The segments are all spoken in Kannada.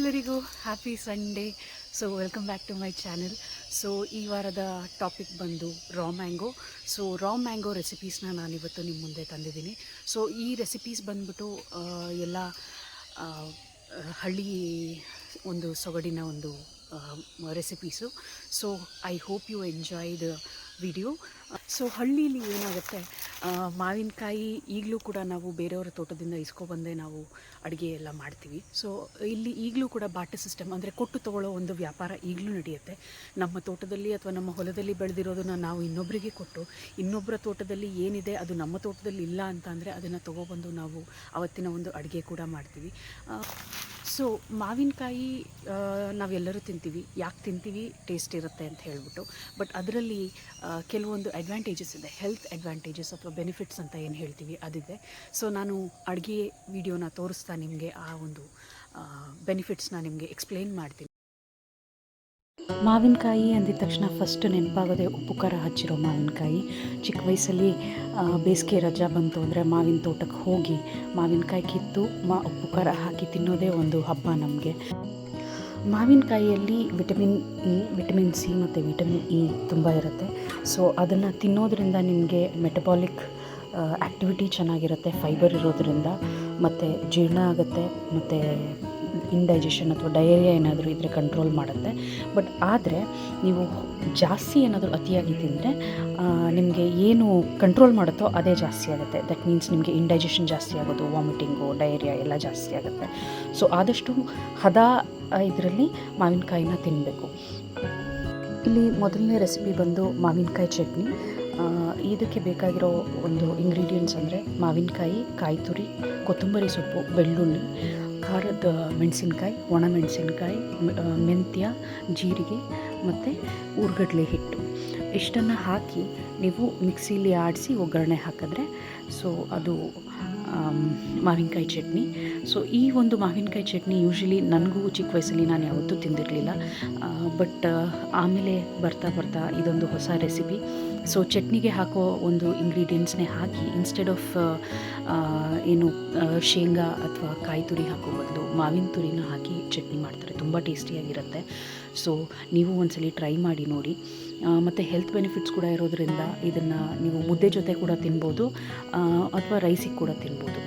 ಎಲ್ಲರಿಗೂ happy Sunday. So welcome back to my channel. So ಈ ವಾರದ ಟಾಪಿಕ್ ಬಂದು raw mango. So raw mango ರೆಸಿಪೀಸ್ನ ನಾನಿವತ್ತು ನಿಮ್ಮ ಮುಂದೆ ತಂದಿದ್ದೀನಿ. ಸೊ ಈ ರೆಸಿಪೀಸ್ ಬಂದ್ಬಿಟ್ಟು ಎಲ್ಲ ಹಳ್ಳಿ ಒಂದು ಸೊಗಡಿನ ಒಂದು recipes. So I hope you enjoy the video. So ಹಳ್ಳಿಲಿ ಏನಾಗುತ್ತೆ, ಮಾವಿನಕಾಯಿ ಈಗಲೂ ಕೂಡ ನಾವು ಬೇರೆಯವರ ತೋಟದಿಂದ ಇಸ್ಕೊಬಂದೇ ನಾವು ಅಡುಗೆ ಎಲ್ಲ ಮಾಡ್ತೀವಿ. ಸೊ ಇಲ್ಲಿ ಈಗಲೂ ಕೂಡ ಬಾಟೆ ಸಿಸ್ಟಮ್, ಅಂದರೆ ಕೊಟ್ಟು ತೊಗೊಳ್ಳೋ ಒಂದು ವ್ಯಾಪಾರ ಈಗಲೂ ನಡೆಯುತ್ತೆ. ನಮ್ಮ ತೋಟದಲ್ಲಿ ಅಥವಾ ನಮ್ಮ ಹೊಲದಲ್ಲಿ ಬೆಳೆದಿರೋದನ್ನು ನಾವು ಇನ್ನೊಬ್ಬರಿಗೆ ಕೊಟ್ಟು, ಇನ್ನೊಬ್ಬರ ತೋಟದಲ್ಲಿ ಏನಿದೆ ಅದು ನಮ್ಮ ತೋಟದಲ್ಲಿ ಇಲ್ಲ ಅಂತ ಅಂದರೆ ಅದನ್ನು ತೊಗೊಬಂದು ನಾವು ಅವತ್ತಿನ ಒಂದು ಅಡುಗೆ ಕೂಡ ಮಾಡ್ತೀವಿ. ಸೊ ಮಾವಿನಕಾಯಿ ನಾವೆಲ್ಲರೂ ತಿಂತೀವಿ. ಯಾಕೆ ತಿಂತೀವಿ? ಟೇಸ್ಟ್ ಇರುತ್ತೆ ಅಂತ ಹೇಳ್ಬಿಟ್ಟು. ಬಟ್ ಅದರಲ್ಲಿ ಕೆಲವೊಂದು ಅಡ್ವಾಂಟೇಜಸ್ ಇದೆ, ಹೆಲ್ತ್ ಅಡ್ವಾಂಟೇಜಸ್ ಅಥವಾ ಬೆನಿಫಿಟ್ಸ್ ಅಂತ ಏನು ಹೇಳ್ತೀವಿ ಅದಿದೆ. ಸೊ ನಾನು ಅಡುಗೆ ವಿಡಿಯೋನ ತೋರಿಸ್ತಾ ನಿಮಗೆ ಆ ಒಂದು ಬೆನಿಫಿಟ್ಸ್ನ ನಿಮಗೆ ಎಕ್ಸ್ಪ್ಲೇನ್ ಮಾಡ್ತೀನಿ. ಮಾವಿನಕಾಯಿ ಅಂದಿದ ತಕ್ಷಣ ಫಸ್ಟ್ ನೆನಪಾಗೋದೆ ಉಪ್ಪು ಖಾರ ಹಚ್ಚಿರೋ ಮಾವಿನಕಾಯಿ. ಚಿಕ್ಕ ವಯಸ್ಸಲ್ಲಿ ಬೇಸಿಗೆ ರಜಾ ಬಂತು ಅಂದರೆ ಮಾವಿನ ತೋಟಕ್ಕೆ ಹೋಗಿ ಮಾವಿನಕಾಯಿ ಕಿತ್ತು ಉಪ್ಪು ಖಾರ ಹಾಕಿ ತಿನ್ನೋದೇ ಒಂದು ಹಬ್ಬ ನಮಗೆ. ಮಾವಿನಕಾಯಿಯಲ್ಲಿ ವಿಟಮಿನ್ ಸಿ ಮತ್ತು ವಿಟಮಿನ್ ಇ ತುಂಬ ಇರುತ್ತೆ. ಸೊ ಅದನ್ನು ತಿನ್ನೋದ್ರಿಂದ ನಿಮಗೆ ಮೆಟಬಾಲಿಕ್ ಆ್ಯಕ್ಟಿವಿಟಿ ಚೆನ್ನಾಗಿರುತ್ತೆ, ಫೈಬರ್ ಇರೋದ್ರಿಂದ, ಮತ್ತು ಜೀರ್ಣ ಆಗುತ್ತೆ, ಮತ್ತು ಇಂಡೈಜೆಷನ್ ಅಥವಾ ಡಯೇರಿಯಾ ಏನಾದರೂ ಇದ್ದರೆ ಕಂಟ್ರೋಲ್ ಮಾಡುತ್ತೆ. ಬಟ್ ಆದರೆ ನೀವು ಜಾಸ್ತಿ ಏನಾದರೂ ಅತಿಯಾಗಿ ತಿಂದರೆ ನಿಮಗೆ ಏನು ಕಂಟ್ರೋಲ್ ಮಾಡುತ್ತೋ ಅದೇ ಜಾಸ್ತಿ ಆಗುತ್ತೆ. ದಟ್ ಮೀನ್ಸ್ ನಿಮಗೆ ಇಂಡೈಜೆಷನ್ ಜಾಸ್ತಿ ಆಗೋದು, ವಾಮಿಟಿಂಗು, ಡಯೇರಿಯಾ ಎಲ್ಲ ಜಾಸ್ತಿ ಆಗುತ್ತೆ. ಸೊ ಆದಷ್ಟು ಹದ ಇದರಲ್ಲಿ ಮಾವಿನಕಾಯಿನ ತಿನ್ನಬೇಕು. ಇಲ್ಲಿ ಮೊದಲನೇ ರೆಸಿಪಿ ಬಂದು ಮಾವಿನಕಾಯಿ ಚಟ್ನಿ. ಇದಕ್ಕೆ ಬೇಕಾಗಿರೋ ಒಂದು ಇಂಗ್ರೀಡಿಯೆಂಟ್ಸ್ ಅಂದರೆ ಮಾವಿನಕಾಯಿ, ಕಾಯಿ ತುರಿ, ಕೊತ್ತಂಬರಿ ಸೊಪ್ಪು, ಬೆಳ್ಳುಳ್ಳಿ, ಖಾರದ ಮೆಣಸಿನ್ಕಾಯಿ, ಒಣಮೆಣಸಿನ್ಕಾಯಿ, ಮೆಂತ್ಯ, ಜೀರಿಗೆ ಮತ್ತು ಊರ್ಗಡ್ಲೆ ಹಿಟ್ಟು. ಇಷ್ಟನ್ನು ಹಾಕಿ ನೀವು ಮಿಕ್ಸಿಲಿ ಆಡಿಸಿ ಒಗ್ಗರಣೆ ಹಾಕಿದ್ರೆ ಸೊ ಅದು ಮಾವಿನಕಾಯಿ ಚಟ್ನಿ. ಸೊ ಈ ಒಂದು ಮಾವಿನಕಾಯಿ ಚಟ್ನಿ ಯೂಶ್ವಲಿ ನನಗೂ ಚಿಕ್ಕ ವಯಸ್ಸಲ್ಲಿ ನಾನು ಯಾವತ್ತೂ ತಿಂದಿರಲಿಲ್ಲ. ಬಟ್ ಆಮೇಲೆ ಬರ್ತಾ ಇದೊಂದು ಹೊಸ ರೆಸಿಪಿ. ಸೊ ಚಟ್ನಿಗೆ ಹಾಕೋ ಒಂದು ಇಂಗ್ರೀಡಿಯೆಂಟ್ಸ್ನೇ ಹಾಕಿ ಇನ್ಸ್ಟೆಡ್ ಆಫ್ ಏನು ಶೇಂಗಾ ಅಥವಾ ಕಾಯಿ ತುರಿ ಹಾಕೋ ಬದಲು ಮಾವಿನ ತುರಿನ ಹಾಕಿ ಚಟ್ನಿ ಮಾಡ್ತಾರೆ. ತುಂಬ ಟೇಸ್ಟಿಯಾಗಿರುತ್ತೆ. ಸೊ ನೀವು ಒಂದ್ಸಲಿ ಟ್ರೈ ಮಾಡಿ ನೋಡಿ. ಮತ್ತು ಹೆಲ್ತ್ ಬೆನಿಫಿಟ್ಸ್ ಕೂಡ ಇರೋದ್ರಿಂದ ಇದನ್ನು ನೀವು ಮುದ್ದೆ ಜೊತೆ ಕೂಡ ತಿನ್ಬೋದು ಅಥವಾ ರೈಸಿಗೆ ಕೂಡ ತಿನ್ಬೋದು.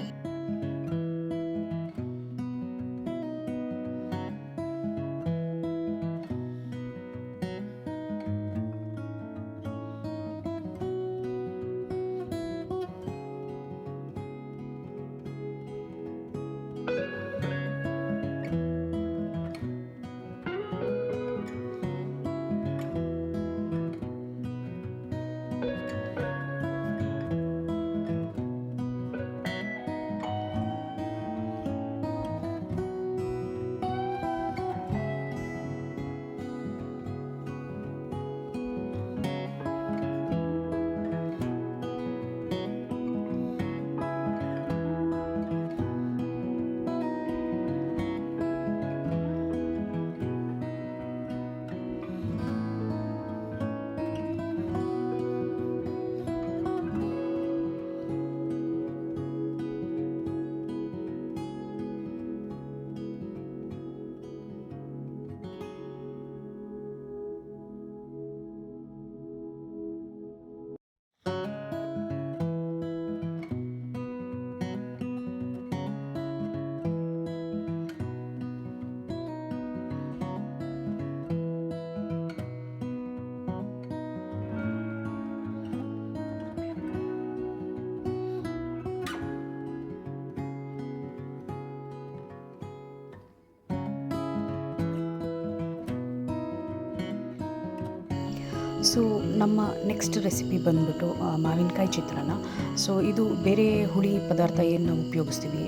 ಸೊ ನಮ್ಮ ನೆಕ್ಸ್ಟ್ ರೆಸಿಪಿ ಬಂದ್ಬಿಟ್ಟು ಮಾವಿನಕಾಯಿ ಚಿತ್ರಾನ್ನ. ಸೊ ಇದು ಬೇರೆ ಹುಳಿ ಪದಾರ್ಥ ಏನು ನಾವು ಉಪಯೋಗಿಸ್ತೀವಿ,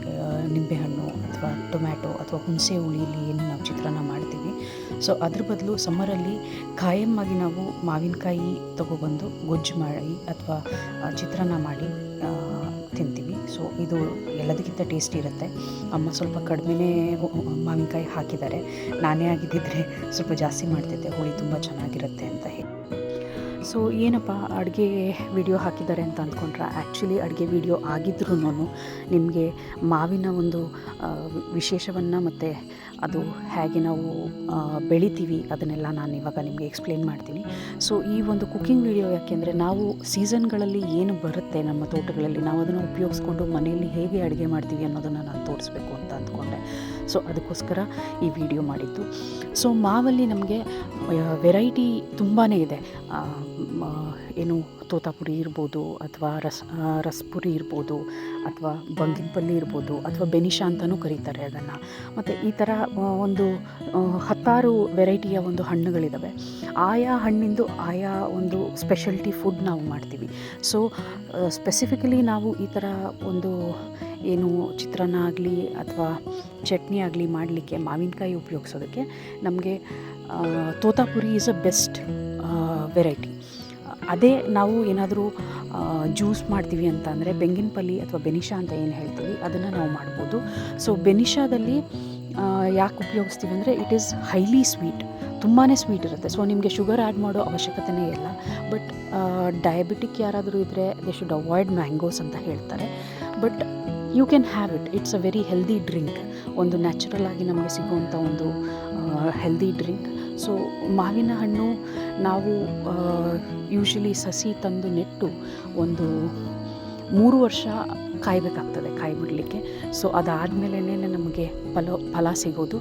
ನಿಂಬೆಹಣ್ಣು ಅಥವಾ ಟೊಮ್ಯಾಟೊ ಅಥವಾ ಹುಣಸೆ ಹುಳಿಯಲ್ಲಿ ಏನು ನಾವು ಚಿತ್ರಾನ್ನ ಮಾಡ್ತೀವಿ, ಸೊ ಅದ್ರ ಬದಲು ಸಮ್ಮರಲ್ಲಿ ಖಾಯಮ್ಮಾಗಿ ನಾವು ಮಾವಿನಕಾಯಿ ತೊಗೊಬಂದು ಗೊಜ್ಜು ಮಾಡಿ ಅಥವಾ ಚಿತ್ರಾನ್ನ ಮಾಡಿ ತಿಂತೀವಿ. ಸೊ ಇದು ಎಲ್ಲದಕ್ಕಿಂತ ಟೇಸ್ಟಿ ಇರುತ್ತೆ. ಅಮ್ಮ ಸ್ವಲ್ಪ ಕಡಿಮೆನೇ ಮಾವಿನಕಾಯಿ ಹಾಕಿದ್ದಾರೆ. ನಾನೇ ಆಗಿದ್ದಿದ್ರೆ ಸ್ವಲ್ಪ ಜಾಸ್ತಿ ಮಾಡ್ತಿದ್ದೆ, ಹುಳಿ ತುಂಬ ಚೆನ್ನಾಗಿರುತ್ತೆ ಅಂತ ಹೇಳಿ. ಸೊ ಏನಪ್ಪ ಅಡುಗೆ ವಿಡಿಯೋ ಹಾಕಿದ್ದಾರೆ ಅಂತ ಅಂದ್ಕೊಂಡ್ರೆ, ಆ್ಯಕ್ಚುಲಿ ಅಡುಗೆ ವಿಡಿಯೋ ಆಗಿದ್ರೂ ನಿಮಗೆ ಮಾವಿನ ಒಂದು ವಿಶೇಷವನ್ನು ಮತ್ತು ಅದು ಹೇಗೆ ನಾವು ಬೆಳಿತೀವಿ ಅದನ್ನೆಲ್ಲ ನಾನು ಇವಾಗ ನಿಮಗೆ ಎಕ್ಸ್ಪ್ಲೇನ್ ಮಾಡ್ತೀನಿ. ಸೊ ಈ ಒಂದು ಕುಕ್ಕಿಂಗ್ ವಿಡಿಯೋ ಯಾಕೆಂದರೆ ನಾವು ಸೀಸನ್ಗಳಲ್ಲಿ ಏನು ಬರುತ್ತೆ ನಮ್ಮ ತೋಟಗಳಲ್ಲಿ ನಾವು ಅದನ್ನು ಉಪಯೋಗಿಸ್ಕೊಂಡು ಮನೆಯಲ್ಲಿ ಹೇಗೆ ಅಡುಗೆ ಮಾಡ್ತೀವಿ ಅನ್ನೋದನ್ನು ನಾನು ತೋರಿಸ್ಬೇಕು ಅಂತ ಅಂದ್ಕೊಂಡೆ. ಸೊ ಅದಕ್ಕೋಸ್ಕರ ಈ ವಿಡಿಯೋ ಮಾಡಿದ್ದು. ಸೊ ಮಾವಲ್ಲಿ ನಮಗೆ ವೆರೈಟಿ ತುಂಬಾ ಇದೆ. ಏನು ತೋತಾಪುರಿ ಇರ್ಬೋದು, ಅಥವಾ ರಸಪುರಿ ಇರ್ಬೋದು, ಅಥವಾ ಬಂಗಿನಪಲ್ಲಿ ಇರ್ಬೋದು, ಅಥವಾ ಬೆನಿಶಾ ಅಂತಲೂ ಕರೀತಾರೆ ಅದನ್ನು. ಮತ್ತು ಈ ಥರ ಒಂದು 10 ವೆರೈಟಿಯ ಒಂದು ಹಣ್ಣುಗಳಿದ್ದಾವೆ. ಆಯಾ ಹಣ್ಣಿಂದು ಆಯಾ ಒಂದು ಸ್ಪೆಷಲ್ಟಿ ಫುಡ್ ನಾವು ಮಾಡ್ತೀವಿ. ಸೊ ಸ್ಪೆಸಿಫಿಕಲಿ ನಾವು ಈ ಥರ ಒಂದು ಏನು ಚಿತ್ರಾನ್ನ ಆಗಲಿ ಅಥವಾ ಚಟ್ನಿ ಆಗಲಿ ಮಾಡಲಿಕ್ಕೆ ಮಾವಿನಕಾಯಿ ಉಪಯೋಗಿಸೋದಕ್ಕೆ ನಮಗೆ Totapuri is a best variety. ಅದೇ ನಾವು ಏನಾದರೂ ಜ್ಯೂಸ್ ಮಾಡ್ತೀವಿ ಅಂತ ಅಂದರೆ ಬೆಂಗಿನಪಲ್ಲಿ ಅಥವಾ ಬೆನಿಶಾ ಅಂತ ಏನು ಹೇಳ್ತೀವಿ ಅದನ್ನು ನಾವು ಮಾಡ್ಬೋದು. ಸೊ ಬೆನಿಶಾದಲ್ಲಿ ಯಾಕೆ ಉಪಯೋಗಿಸ್ತೀವಿ ಅಂದರೆ ಇಟ್ ಈಸ್ ಹೈಲಿ ಸ್ವೀಟ್, ತುಂಬಾ ಸ್ವೀಟ್ ಇರುತ್ತೆ. ಸೊ ನಿಮಗೆ ಶುಗರ್ ಆ್ಯಡ್ ಮಾಡೋ ಅವಶ್ಯಕತೆಯೇ ಇಲ್ಲ. ಬಟ್ ಡಯಾಬಿಟಿಕ್ ಯಾರಾದರೂ ಇದ್ದರೆ ದೇ ಶುಡ್ ಅವಾಯ್ಡ್ ಮ್ಯಾಂಗೋಸ್ ಅಂತ ಹೇಳ್ತಾರೆ. But you can have it. It's a very healthy drink. ಒಂದು ನ್ಯಾಚುರಲ್ ಆಗಿ ನಮಗೆ ಸಿಗುವಂಥ ಒಂದು ಹೆಲ್ದಿ ಡ್ರಿಂಕ್. ಸೊ ಮಾವಿನ ಹಣ್ಣು ನಾವು ಯೂಶ್ವಲಿ ಸಸಿ ತಂದು ನೆಟ್ಟು ಒಂದು 3 ವರ್ಷ ಕಾಯಬೇಕಾಗ್ತದೆ ಕಾಯಿ ಬಿಡಲಿಕ್ಕೆ. ಸೊ ಅದಾದಮೇಲೆ ನಮಗೆ ಫಲ ಸಿಗೋದು.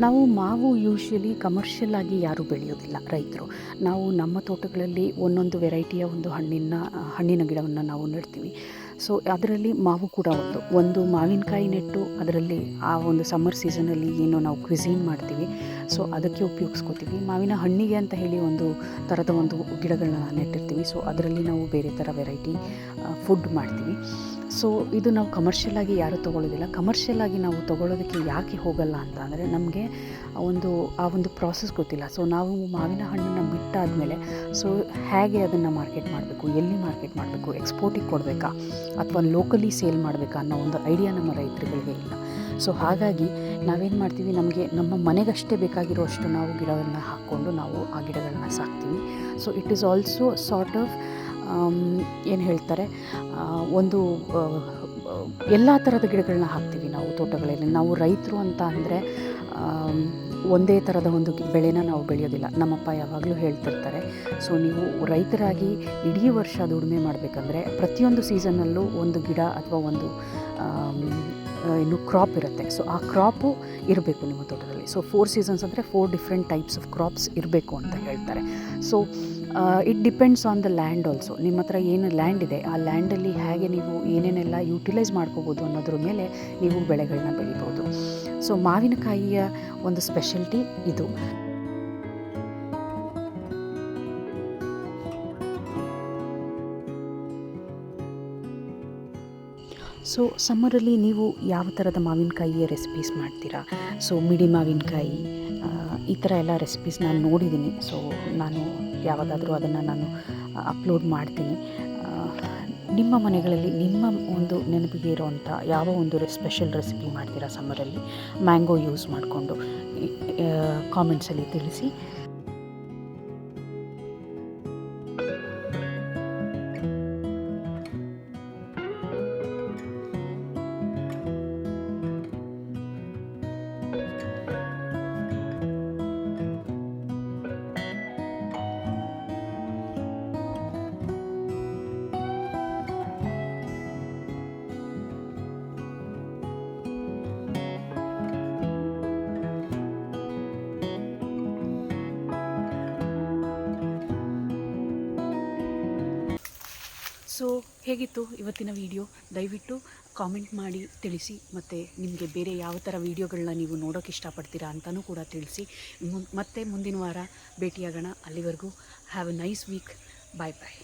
ನಾವು ಮಾವು ಯೂಶ್ವಲಿ ಕಮರ್ಷಿಯಲ್ ಆಗಿ ಯಾರೂ ಬೆಳೆಯೋದಿಲ್ಲ ರೈತರು. ನಾವು ನಮ್ಮ ತೋಟಗಳಲ್ಲಿ ಒಂದೊಂದು ವೆರೈಟಿಯ ಒಂದು ಹಣ್ಣಿನ ಗಿಡವನ್ನು ನಾವು ನೆಡ್ತೀವಿ. ಸೊ ಅದರಲ್ಲಿ ಮಾವು ಕೂಡ ಒಂದು ಮಾವಿನಕಾಯಿ ನೆಟ್ಟು ಅದರಲ್ಲಿ ಆ ಒಂದು ಸಮ್ಮರ್ ಸೀಸನಲ್ಲಿ ಏನು ನಾವು ಕ್ವಿಝೀನ್ ಮಾಡ್ತೀವಿ ಸೊ ಅದಕ್ಕೆ ಉಪಯೋಗಿಸ್ಕೋತೀವಿ. ಮಾವಿನ ಹಣ್ಣಿಗೆ ಅಂತ ಹೇಳಿ ಒಂದು ಥರದ ಒಂದು ಗಿಡಗಳನ್ನ ನೆಟ್ಟಿರ್ತೀವಿ. ಸೊ ಅದರಲ್ಲಿ ನಾವು ಬೇರೆ ಥರ ವೆರೈಟಿ ಫುಡ್ ಮಾಡ್ತೀವಿ. ಸೊ ಇದು ನಾವು ಕಮರ್ಷಿಯಲಾಗಿ ಯಾರೂ ತೊಗೊಳ್ಳೋದಿಲ್ಲ. ಕಮರ್ಷಿಯಲಾಗಿ ನಾವು ತೊಗೊಳ್ಳೋದಕ್ಕೆ ಯಾಕೆ ಹೋಗಲ್ಲ ಅಂತ ಅಂದರೆ ನಮಗೆ ಆ ಒಂದು ಪ್ರಾಸೆಸ್ ಗೊತ್ತಿಲ್ಲ. ಸೊ ನಾವು ಮಾವಿನ ಹಣ್ಣನ್ನು ಬಿಟ್ಟಾದಮೇಲೆ ಸೊ ಹೇಗೆ ಅದನ್ನು ಮಾರ್ಕೆಟ್ ಮಾಡಬೇಕು, ಎಲ್ಲಿ ಮಾರ್ಕೆಟ್ ಮಾಡಬೇಕು, ಎಕ್ಸ್ಪೋರ್ಟಿಗೆ ಕೊಡಬೇಕಾ ಅಥವಾ ಲೋಕಲಿ ಸೇಲ್ ಮಾಡಬೇಕಾ ಅನ್ನೋ ಒಂದು ಐಡಿಯಾ ನಮ್ಮ ರೈತರುಗಳಿಗೆ ಇಲ್ಲ. ಸೊ ಹಾಗಾಗಿ ನಾವೇನು ಮಾಡ್ತೀವಿ, ನಮಗೆ ನಮ್ಮ ಮನೆಗಷ್ಟೇ ಬೇಕಾಗಿರೋಷ್ಟು ನಾವು ಗಿಡಗಳನ್ನ ಹಾಕ್ಕೊಂಡು ನಾವು ಆ ಗಿಡಗಳನ್ನ ಸಾಕ್ತೀವಿ. So it is also sort of ಏನು ಹೇಳ್ತಾರೆ, ಒಂದು ಎಲ್ಲ ಥರದ ಗಿಡಗಳನ್ನ ಹಾಕ್ತೀವಿ ನಾವು ತೋಟಗಳಲ್ಲಿ. ನಾವು ರೈತರು ಅಂತ ಅಂದರೆ ಒಂದೇ ಥರದ ಒಂದು ಬೆಳೆನ ನಾವು ಬೆಳೆಯೋದಿಲ್ಲ. ನಮ್ಮಪ್ಪ ಯಾವಾಗಲೂ ಹೇಳ್ತಿರ್ತಾರೆ, ಸೊ ನೀವು ರೈತರಾಗಿ ಇಡೀ ವರ್ಷ ದುಡಿಮೆ ಮಾಡಬೇಕಂದ್ರೆ ಪ್ರತಿಯೊಂದು ಸೀಸನ್ನಲ್ಲೂ ಒಂದು ಗಿಡ ಅಥವಾ ಒಂದು ಇನ್ನು ಕ್ರಾಪ್ ಇರುತ್ತೆ. ಸೊ ಆ ಕ್ರಾಪು ಇರಬೇಕು ನಿಮ್ಮ ತೋಟದಲ್ಲಿ. ಸೊ 4 ಸೀಸನ್ಸ್ ಅಂದರೆ 4 ಡಿಫ್ರೆಂಟ್ ಟೈಪ್ಸ್ ಆಫ್ ಕ್ರಾಪ್ಸ್ ಇರಬೇಕು ಅಂತ ಹೇಳ್ತಾರೆ. So it depends on the land also. ನಿಮ್ಮ ಹತ್ರ ಏನು ಲ್ಯಾಂಡ್ ಇದೆ ಆ ಲ್ಯಾಂಡಲ್ಲಿ ಹೇಗೆ ನೀವು ಏನೇನೆಲ್ಲ ಯೂಟಿಲೈಸ್ ಮಾಡ್ಕೋಬೋದು ಅನ್ನೋದ್ರ ಮೇಲೆ ನೀವು ಬೆಳೆಗಳನ್ನ ಬೆಳಿಬೋದು. ಸೊ ಮಾವಿನಕಾಯಿಯ ಒಂದು ಸ್ಪೆಷಲ್ಟಿ ಇದು. ಸೊ ಸಮ್ಮರಲ್ಲಿ ನೀವು ಯಾವ ಥರದ ಮಾವಿನಕಾಯಿಯ ರೆಸಿಪೀಸ್ ಮಾಡ್ತೀರಾ? ಸೊ ಮಿಡಿ ಮಾವಿನಕಾಯಿ ಈ ಥರ ಎಲ್ಲ ರೆಸಿಪೀಸ್ ನಾನು ನೋಡಿದ್ದೀನಿ. ಸೊ ನಾನು ಯಾವಾಗಾದರೂ ಅದನ್ನು ನಾನು ಅಪ್ಲೋಡ್ ಮಾಡ್ತೀನಿ. ನಿಮ್ಮ ಮನೆಗಳಲ್ಲಿ ನಿಮ್ಮ ಒಂದು ನೆನಪಿಗೆ ಇರೋವಂಥ ಯಾವ ಒಂದು ಸ್ಪೆಷಲ್ ರೆಸಿಪಿ ಮಾಡ್ತೀರಾ ಸಮ್ಮರಲ್ಲಿ ಮ್ಯಾಂಗೋ ಯೂಸ್ ಮಾಡಿಕೊಂಡು ಕಾಮೆಂಟ್ಸಲ್ಲಿ ತಿಳಿಸಿ. ಸೊ ಹೇಗಿತ್ತು ಇವತ್ತಿನ ವಿಡಿಯೋ? ದಯವಿಟ್ಟು ಕಾಮೆಂಟ್ ಮಾಡಿ ತಿಳಿಸಿ. ಮತ್ತು ನಿಮಗೆ ಬೇರೆ ಯಾವ ಥರ ವೀಡಿಯೋಗಳನ್ನ ನೀವು ನೋಡೋಕ್ಕೆ ಇಷ್ಟಪಡ್ತೀರಾ ಅಂತಲೂ ಕೂಡ ತಿಳಿಸಿ. ಮತ್ತೆ ಮುಂದಿನ ವಾರ ಭೇಟಿಯಾಗೋಣ. ಅಲ್ಲಿವರೆಗೂ have a nice week. Bye bye.